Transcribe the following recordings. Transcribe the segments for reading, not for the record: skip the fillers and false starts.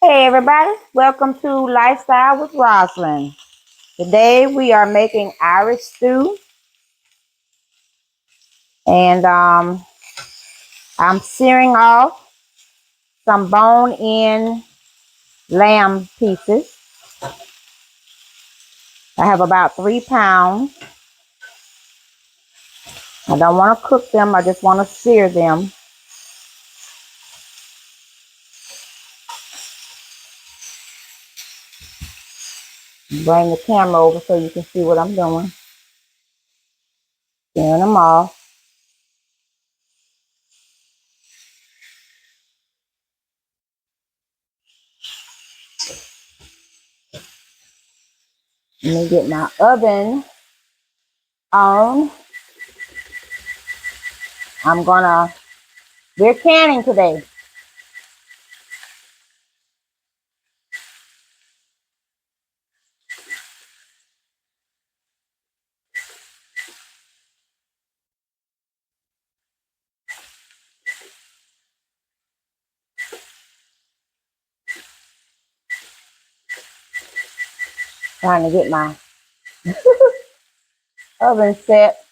Hey everybody, welcome to Lifestyle with Rosalind. Today we are making Irish stew and I'm searing off some bone-in lamb pieces. I have about 3 pounds. I don't want to cook them, I just want to sear them. Bring the camera over so you can see what I'm doing. Searing them off. Let me get my oven on. We're canning today. Trying to get my oven set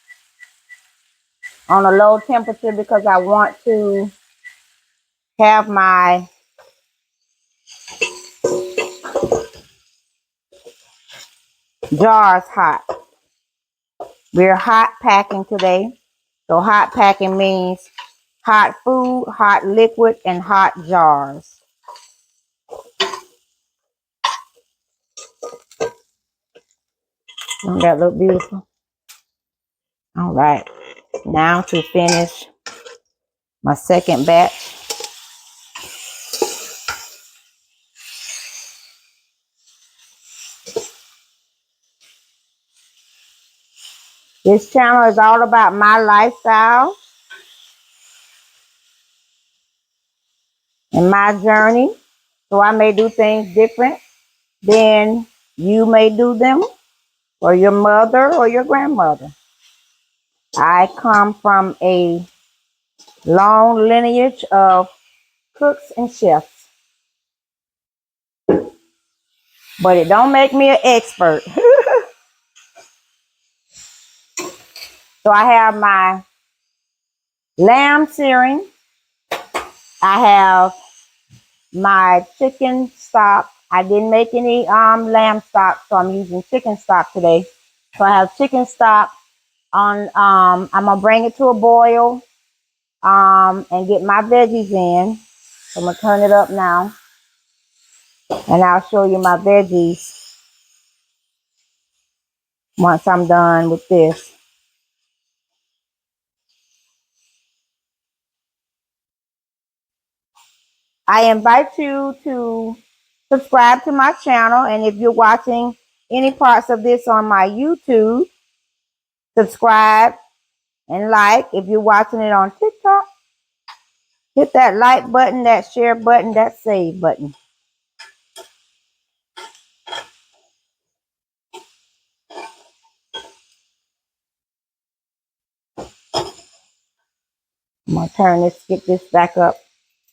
on a low temperature because I want to have my jars hot. We're hot packing today. So hot packing means hot food, hot liquid, and hot jars. Don't that look beautiful? All right. Now to finish my second batch. This channel is all about my lifestyle and my journey. So I may do things different than you may do them, or your mother or your grandmother. I come from a long lineage of cooks and chefs, but it don't make me an expert. So I have my lamb searing. I have my chicken stock. I didn't make any lamb stock, so I'm using chicken stock today. So I have chicken stock on. I'm gonna bring it to a boil and get my veggies in. So I'm gonna turn it up now, and I'll show you my veggies once I'm done with this. I invite you to subscribe to my channel, and if you're watching any parts of this on my YouTube, subscribe and like. If you're watching it on TikTok, hit that like button, that share button, that save button. I'm gonna turn this, get this back up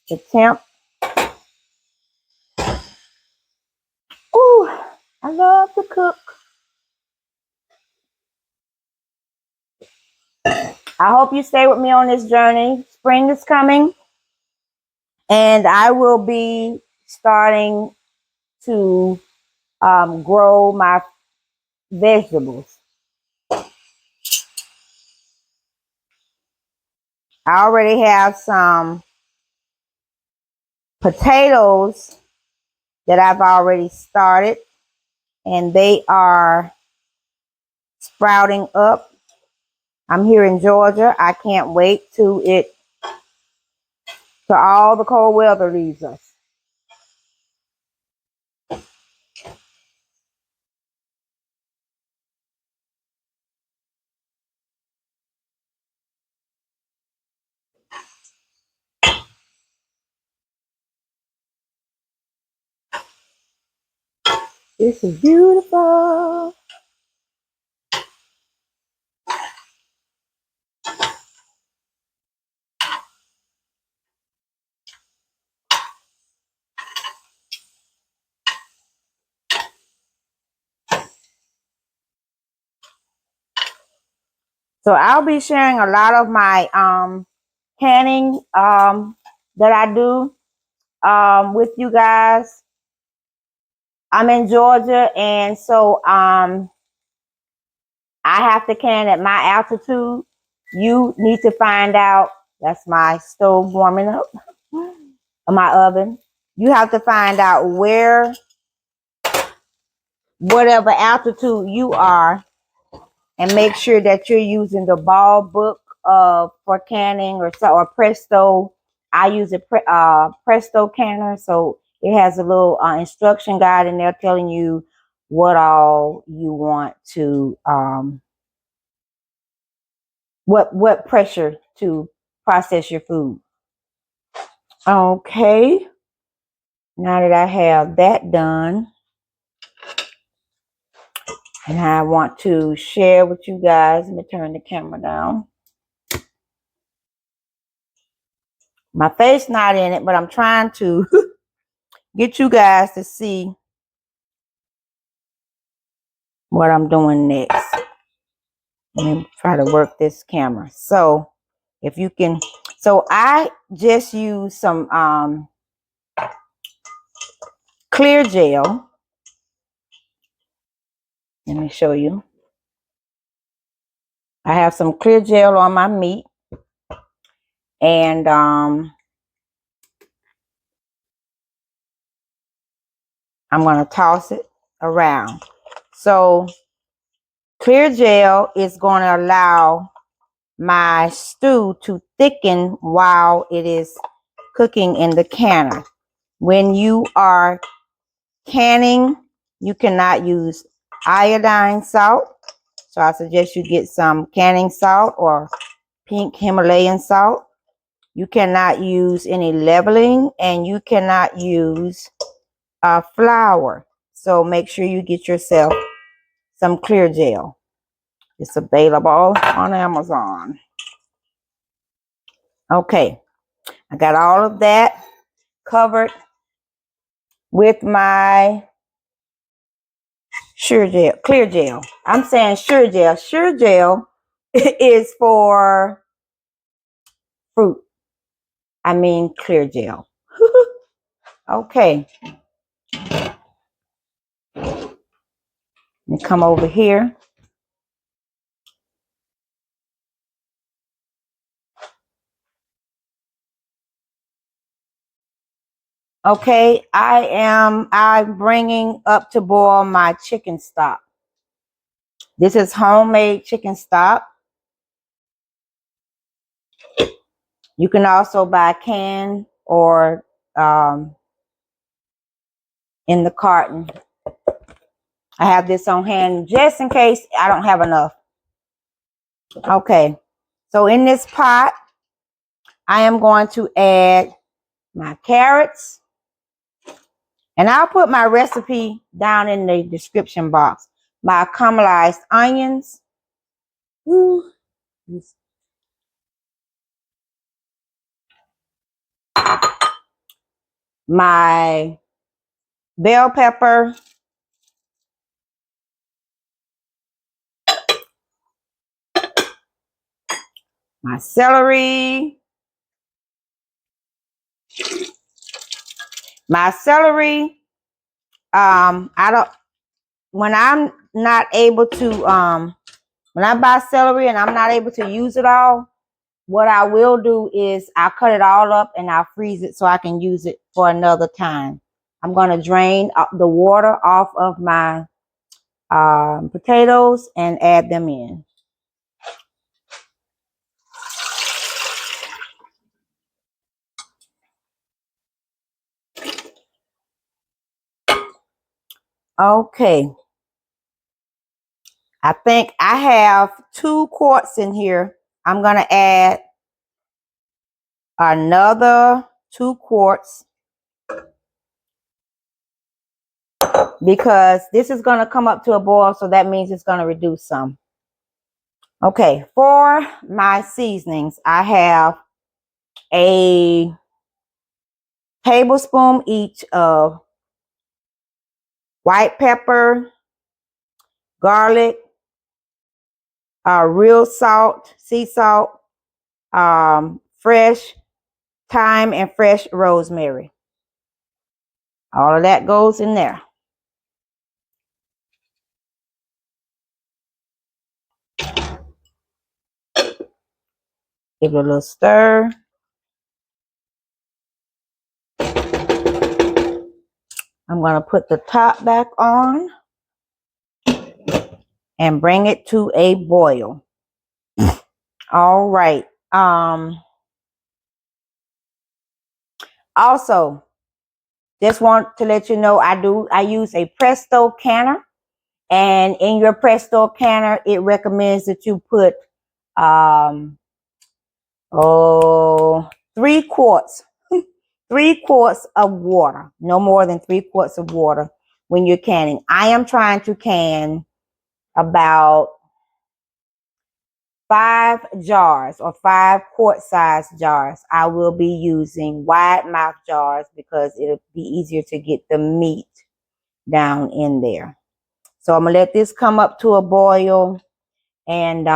to temp. Ooh, I love to cook. I hope you stay with me on this journey. Spring is coming, and I will be starting to grow my vegetables. I already have some potatoes that I've already started, and they are sprouting up. I'm here in Georgia. I can't wait till all the cold weather leaves us. This is beautiful. So I'll be sharing a lot of my canning that I do with you guys. I'm in Georgia, and so I have to can at my altitude. You need to find out. That's my stove warming up, my oven. You have to find out where, whatever altitude you are, and make sure that you're using the ball book for canning or Presto. I use a Presto canner, so it has a little instruction guide in there telling you what all you want to what pressure to process your food. Okay, now that I have that done, and I want to share with you guys, let me turn the camera down. My face not in it, but I'm trying to get you guys to see what I'm doing next. Let me try to work this camera. So if you can, so I just use some clear gel. Let me show you. I have some clear gel on my meat, and I'm going to toss it around. So clear gel is going to allow my stew to thicken while it is cooking in the canner. When you are canning, you cannot use iodine salt. So I suggest you get some canning salt or pink Himalayan salt. You cannot use any leavening, and you cannot use flour. So make sure you get yourself some clear gel. It's available on Amazon. Okay, I got all of that covered with my Sure gel, clear gel. I'm saying Sure gel. Sure gel is for fruit. I mean clear gel. Okay. Let me come over here. Okay, I'm bringing up to boil my chicken stock. This is homemade chicken stock. You can also buy canned or in the carton. I have this on hand just in case I don't have enough. Okay, so in this pot, I am going to add my carrots, and I'll put my recipe down in the description box. My caramelized onions. Ooh. My bell pepper. My celery. My celery. I don't, when I'm not able to, when I buy celery and I'm not able to use it all, what I will do is I'll cut it all up and I'll freeze it so I can use it for another time. I'm going to drain the water off of my potatoes and add them in. Okay. I think I have 2 quarts in here. I'm going to add another 2 quarts because this is going to come up to a boil, so that means it's going to reduce some. Okay, for my seasonings, I have a tablespoon each of white pepper, garlic, real salt, sea salt, fresh thyme, and fresh rosemary. All of that goes in there. Give it a little stir. I'm going to put the top back on and bring it to a boil. All right. Also, just want to let you know I use a Presto canner, and in your Presto canner it recommends that you put 3 quarts 3 quarts of water, no more than 3 quarts of water when you're canning. I am trying to can about 5 jars or 5 quart size jars. I will be using wide mouth jars because it'll be easier to get the meat down in there. So I'm gonna let this come up to a boil, and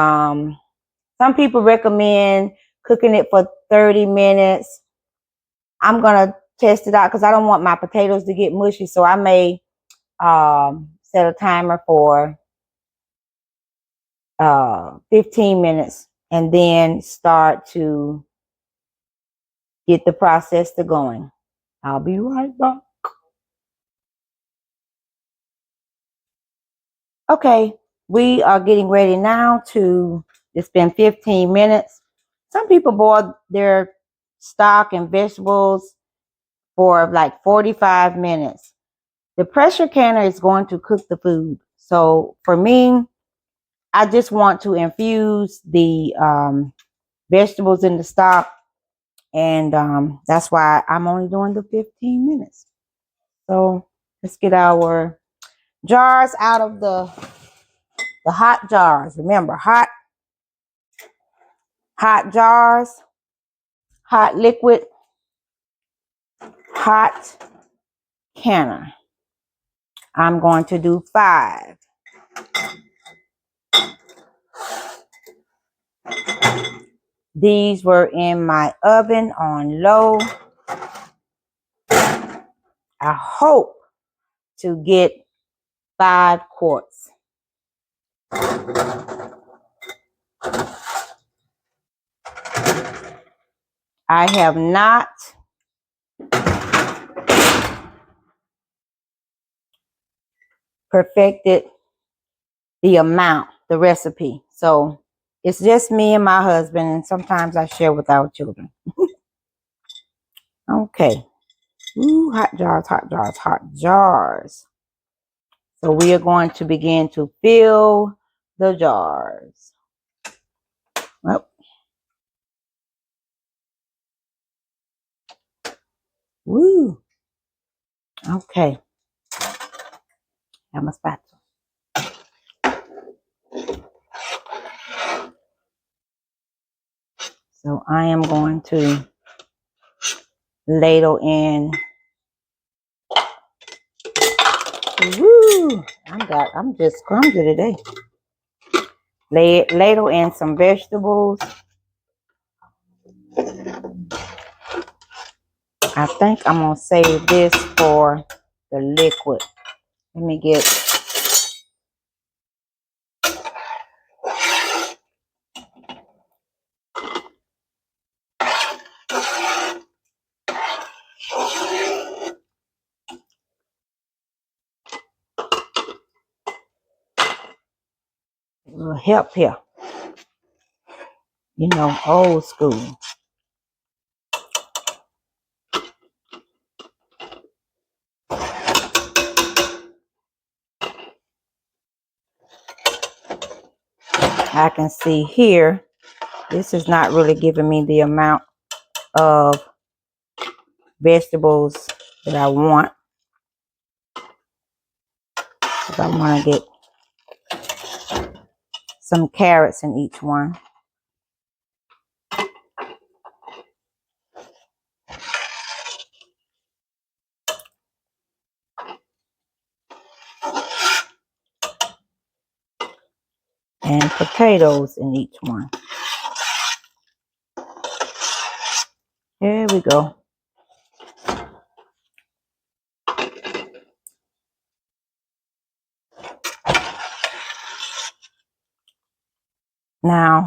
some people recommend cooking it for 30 minutes. I'm gonna test it out because I don't want my potatoes to get mushy, so I may set a timer for 15 minutes and then start to get the process to going. I'll be right back. Okay, we are getting ready now to, it's been 15 minutes. Some people boil their stock and vegetables for like 45 minutes. The pressure canner is going to cook the food. So for me, I just want to infuse the vegetables in the stock, and that's why I'm only doing the 15 minutes. So let's get our jars out of the hot jars. Remember, hot jars, hot liquid, hot canner. I'm going to do 5. These were in my oven on low. I hope to get 5 quarts. I have not perfected the amount, the recipe. So it's just me and my husband, and sometimes I share with our children. Okay. Ooh, hot jars, hot jars, hot jars. So we are going to begin to fill the jars. Well, woo. Okay. Have my spatula. So I am going to ladle in. Woo! I'm just clumsy today. Ladle in some vegetables. I think I'm gonna save this for the liquid. Let me get a little help here. You know, old school. I can see here, this is not really giving me the amount of vegetables that I want. Because I want to get some carrots in each one. And potatoes in each one. There we go. Now,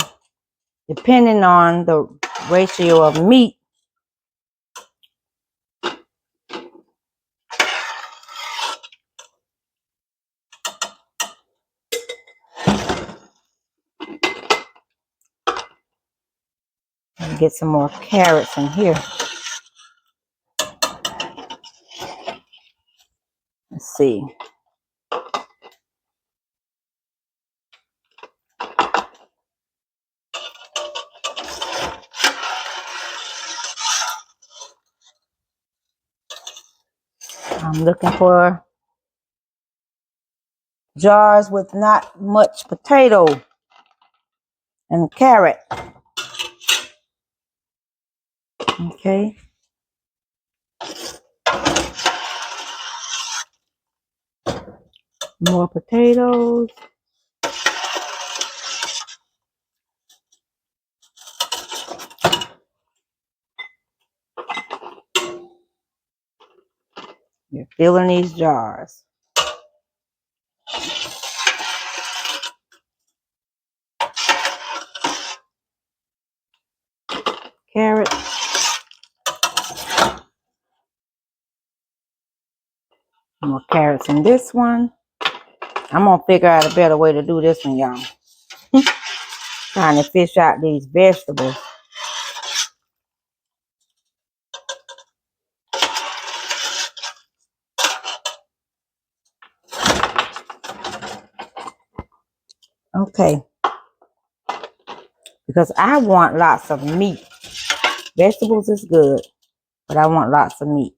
depending on the ratio of meat, get some more carrots in here. Let's see. I'm looking for jars with not much potato and carrot. Okay. More potatoes. You're filling these jars. Carrot. More carrots in this one. I'm going to figure out a better way to do this one, y'all. Trying to fish out these vegetables. Okay. Because I want lots of meat. Vegetables is good, but I want lots of meat.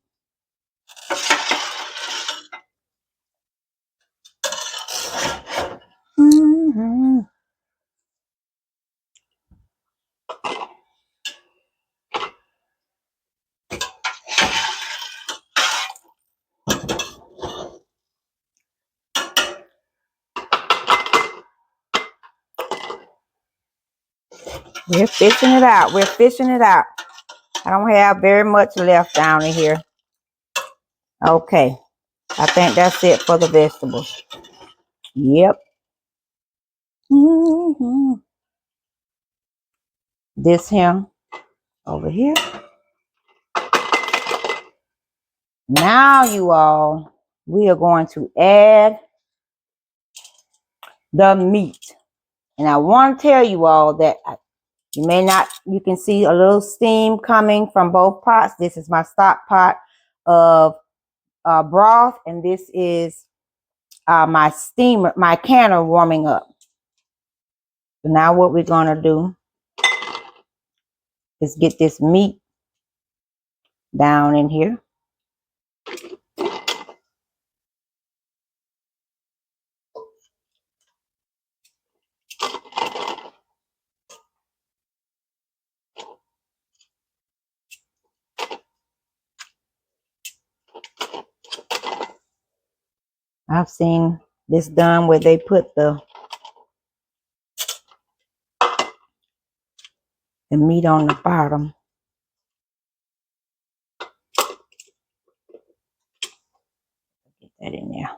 We're fishing it out. We're fishing it out. I don't have very much left down in here. Okay. I think that's it for the vegetables. Yep. This here over here. Now, you all, we are going to add the meat. And I want to tell you all that you can see a little steam coming from both pots. This is my stock pot of broth, and this is my steamer, my canner warming up. So now what we're going to do is get this meat down in here. I've seen this done where they put the meat on the bottom. Get that in there.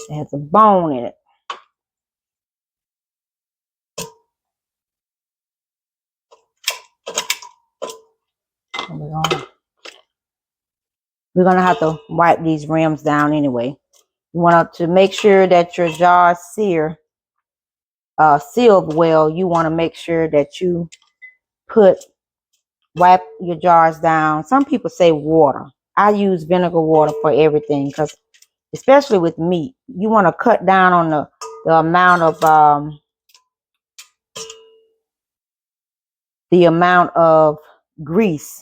It has a bone in it. And we're gonna have to wipe these rims down anyway. You want to make sure that your jars sealed well. You want to make sure that you wipe your jars down. Some people say water. I use vinegar water for everything, because especially with meat, you want to cut down on the amount of grease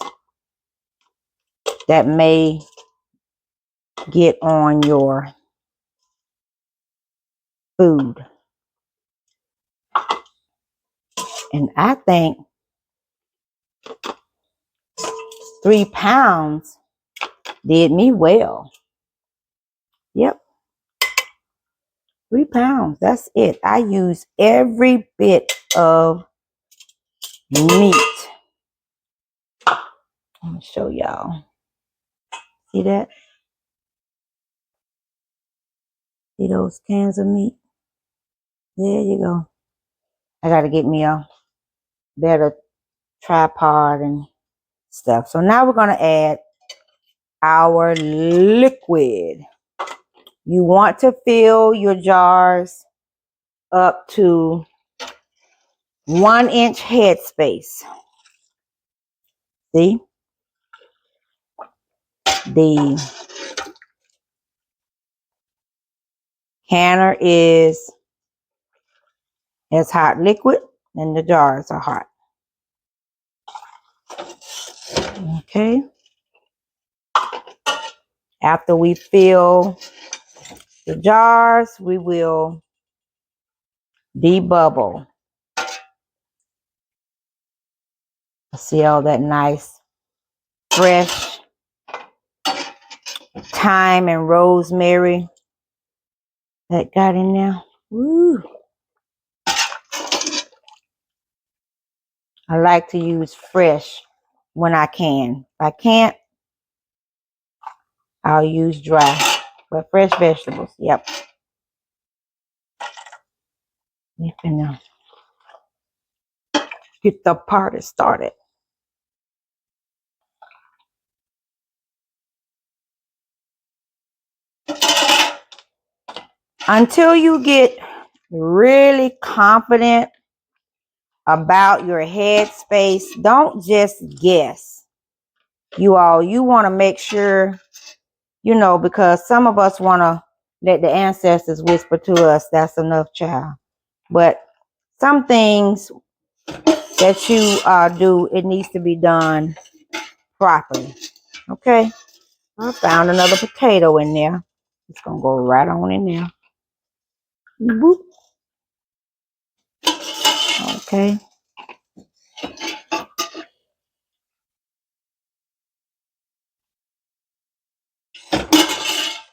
that may get on your food. And I think 3 pounds did me well. Yep. 3 pounds. That's it. I use every bit of meat. I'm gonna show y'all. See that? See those cans of meat? There you go. I gotta get me a better tripod and stuff. So now we're gonna add our liquid. You want to fill your jars up to 1-inch headspace. See? The canner is hot liquid and the jars are hot. Okay. After we fill the jars, we will debubble. See all that nice, fresh thyme and rosemary that got in there. Woo. I like to use fresh when I can. If I can't, I'll use dry. But fresh vegetables, yep. You can get the party started. Until you get really confident about your headspace, don't just guess. You want to make sure, because some of us want to let the ancestors whisper to us, that's enough, child. But some things that you do, it needs to be done properly. Okay? I found another potato in there. It's going to go right on in there. Boop. Okay.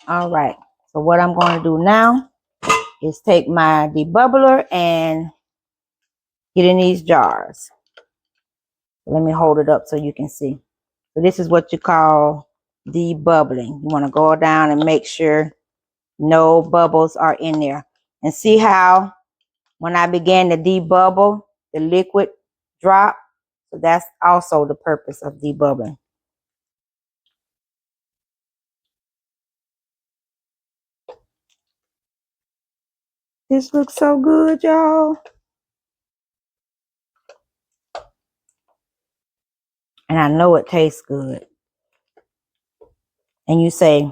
All right. So what I'm going to do now is take my debubbler and get in these jars. Let me hold it up so you can see. So this is what you call debubbling. You want to go down and make sure no bubbles are in there. And see how when I began to debubble, the liquid dropped? So that's also the purpose of debubbling. This looks so good, y'all. And I know it tastes good. And you say,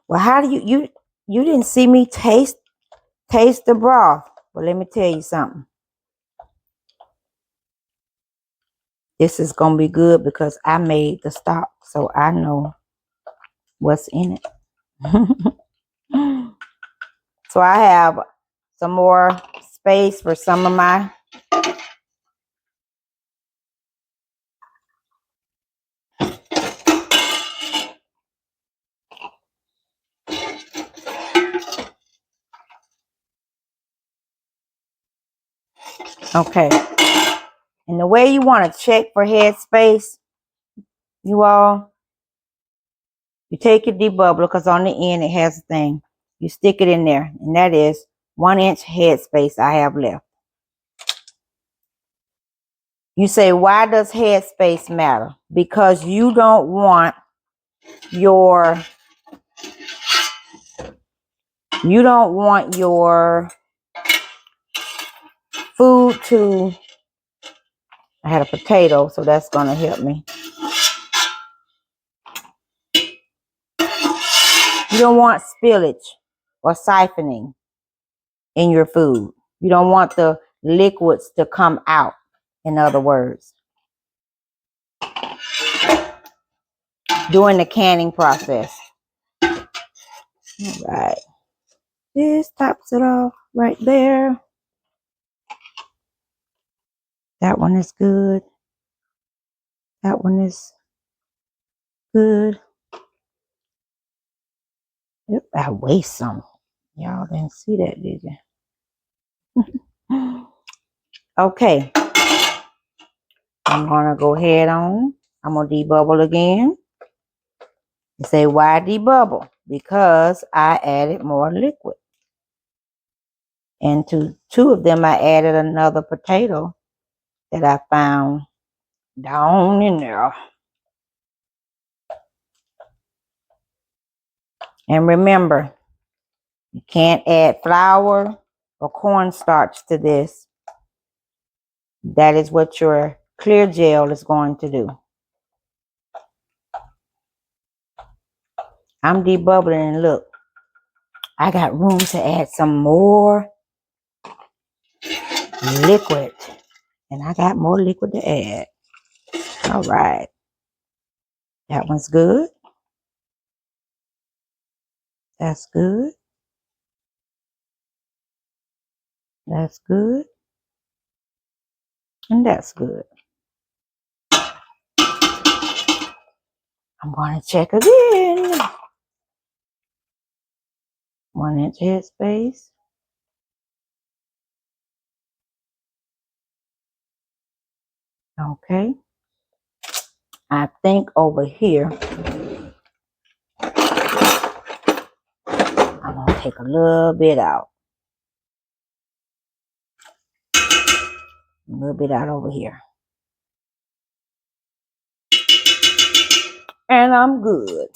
well, how do you didn't see me taste the broth? Well, let me tell you something. This is going to be good because I made the stock, so I know what's in it. So I have some more space for some of my okay. And the way you want to check for headspace, you take your debubbler, because on the end it has a thing. You stick it in there, and that is 1-inch headspace I have left. You say, why does headspace matter? Because you don't want your food to, I had a potato, so that's going to help me. You don't want spillage or siphoning in your food. You don't want the liquids to come out, in other words, during the canning process. All right. This tops it off right there. That one is good. That one is good. Yep, I waste some. Y'all didn't see that, did you? Okay. I'm gonna go ahead on. I'm gonna debubble again. You say, why debubble? Because I added more liquid. And to two of them, I added another potato that I found down in there. And remember, you can't add flour or cornstarch to this. That is what your clear gel is going to do. I'm debubbling, and look, I got room to add some more liquid. And I got more liquid to add. All right. That one's good. That's good. That's good. And that's good. I'm going to check again. 1 inch headspace. Okay. I think over here, I'm going to take a little bit out. A little bit out over here. And I'm good.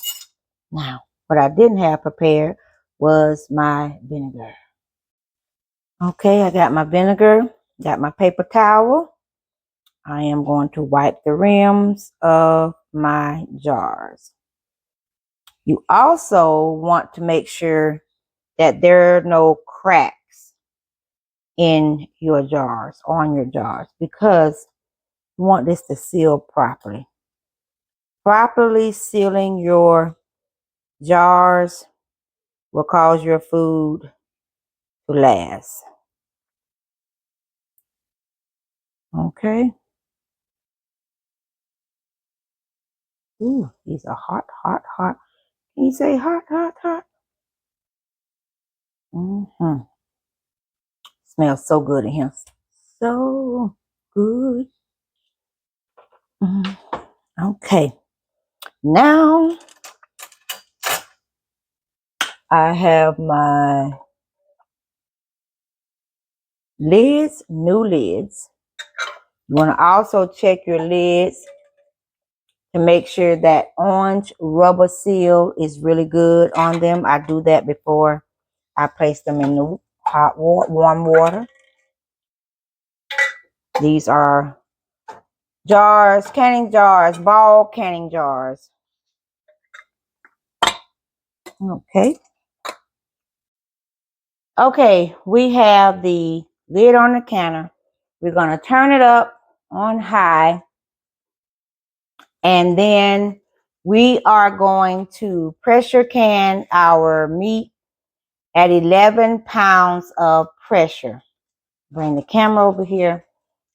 Now, what I didn't have prepared was my vinegar. Okay, I got my vinegar, got my paper towel. I am going to wipe the rims of my jars. You also want to make sure that there are no cracks in your jars, on your jars, because you want this to seal properly. Properly sealing your jars will cause your food to last. Okay. Ooh, these are hot, hot, hot. Can you say hot, hot, hot? Smells so good in here. So good. Okay. Now I have my lids, new lids. You want to also check your lids to make sure that orange rubber seal is really good on them. I do that before I place them in the hot water, warm water. These are jars, canning jars, ball canning jars. Okay. Okay, we have the lid on the canner. We're going to turn it up on high. And then we are going to pressure can our meat at 11 pounds of pressure. Bring the camera over here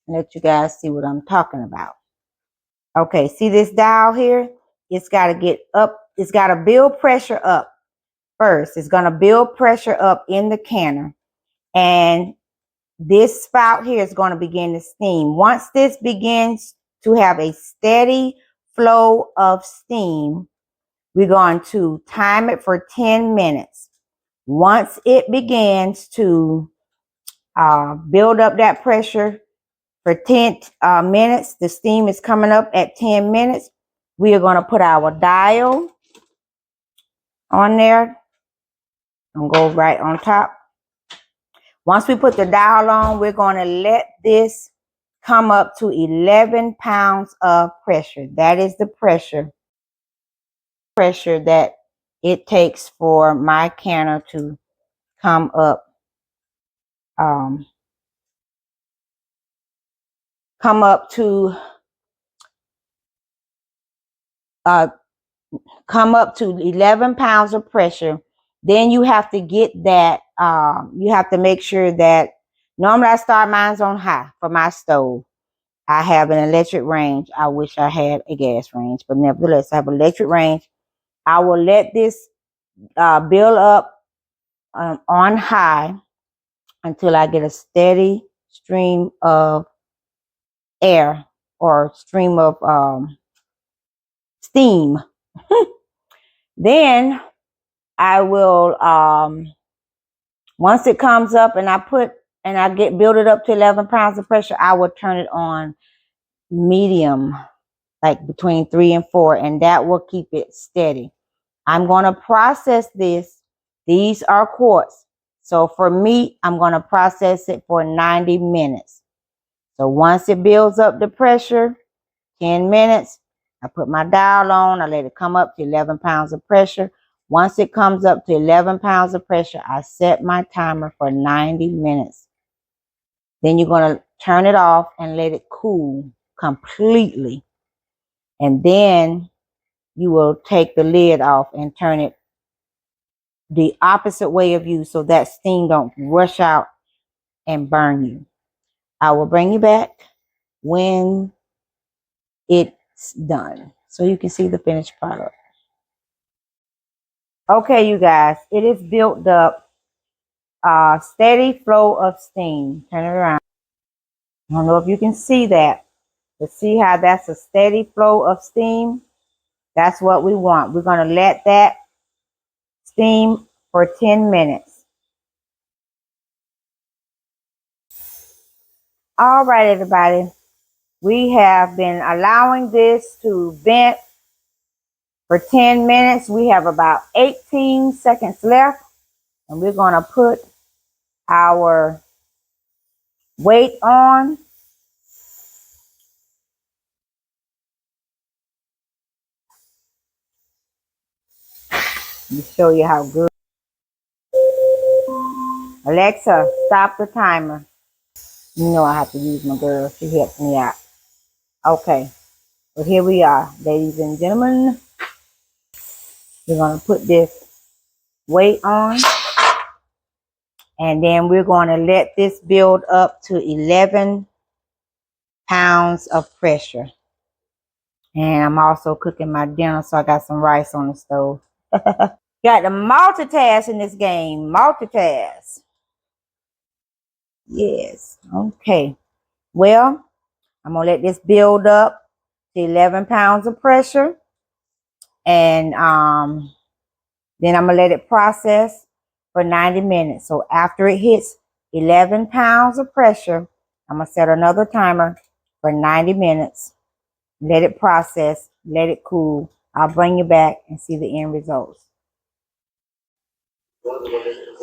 and let you guys see what I'm talking about. Okay, see this dial here? It's got to get up. It's got to build pressure up first. It's going to build pressure up in the canner. And this spout here is going to begin to steam. Once this begins to have a steady flow of steam, we're going to time it for 10 minutes. Once it begins to build up that pressure for 10 minutes, the steam is coming up at 10 minutes. We are going to put our dial on there and go right on top. Once we put the dial on, we're going to let this come up to 11 pounds of pressure. That is the pressure that it takes for my canner to come up, come up to 11 pounds of pressure. Then you have to get that, you have to make sure that, normally I start mine on high for my stove. I have an electric range. I wish I had a gas range, but nevertheless, I have an electric range. I will let this build up on high until I get a steady stream of air or stream of steam. Then I will, once it comes up and I build it up to 11 pounds of pressure, I will turn it on medium, like between 3 and 4, and that will keep it steady. I'm going to process this. These are quarts. So for meat, I'm going to process it for 90 minutes. So once it builds up the pressure, 10 minutes, I put my dial on. I let it come up to 11 pounds of pressure. Once it comes up to 11 pounds of pressure, I set my timer for 90 minutes. Then you're going to turn it off and let it cool completely. And then you will take the lid off and turn it the opposite way of you so that steam don't rush out and burn you. I will bring you back when it's done so you can see the finished product. Okay, you guys, it is built up, steady flow of steam. Turn it around. I don't know if you can see that, but see how that's a steady flow of steam? That's what we want. We're going to let that steam for 10 minutes. All right, everybody. We have been allowing this to vent for 10 minutes. We have about 18 seconds left, and we're going to put our weight on. Let me show you how good. Alexa, stop the timer. You know I have to use my girl. She helps me out. Okay, well here we are, ladies and gentlemen. We're going to put this weight on, and then we're going to let this build up to 11 pounds of pressure. And I'm also cooking my dinner, so I got some rice on the stove. Got to multitask in this game. Multitask. Yes. Okay. Well, I'm going to let this build up to 11 pounds of pressure. And then I'm going to let it process for 90 minutes. So after it hits 11 pounds of pressure, I'm going to set another timer for 90 minutes. Let it process. Let it cool. I'll bring you back and see the end results.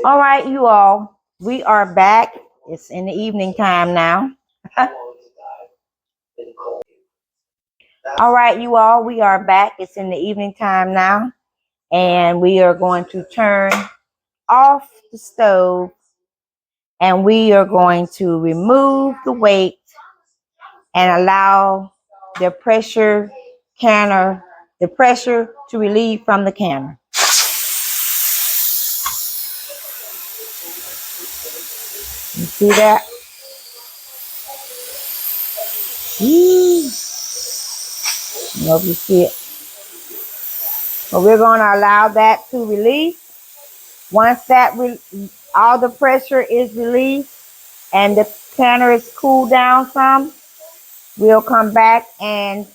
All right, you all. We are back. It's in the evening time now. All right, you all. We are back. It's in the evening time now. And we are going to turn off the stove. And we are going to remove the weight and allow the pressure to relieve from the canner. You see that? I don't know if you see it. But we're going to allow that to release. Once that all the pressure is released and the canner is cooled down some, we'll come back and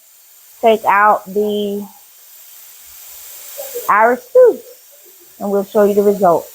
take out the Irish stew and we'll show you the result.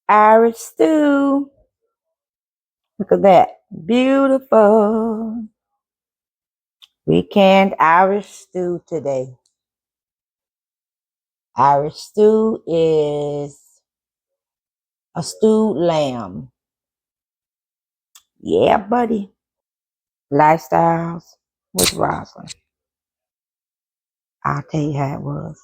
Irish stew. Look at that. Beautiful. We canned Irish stew today. Irish stew is a stewed lamb. Yeah, buddy. Lifestyles with Rosalind. I'll tell you how it was.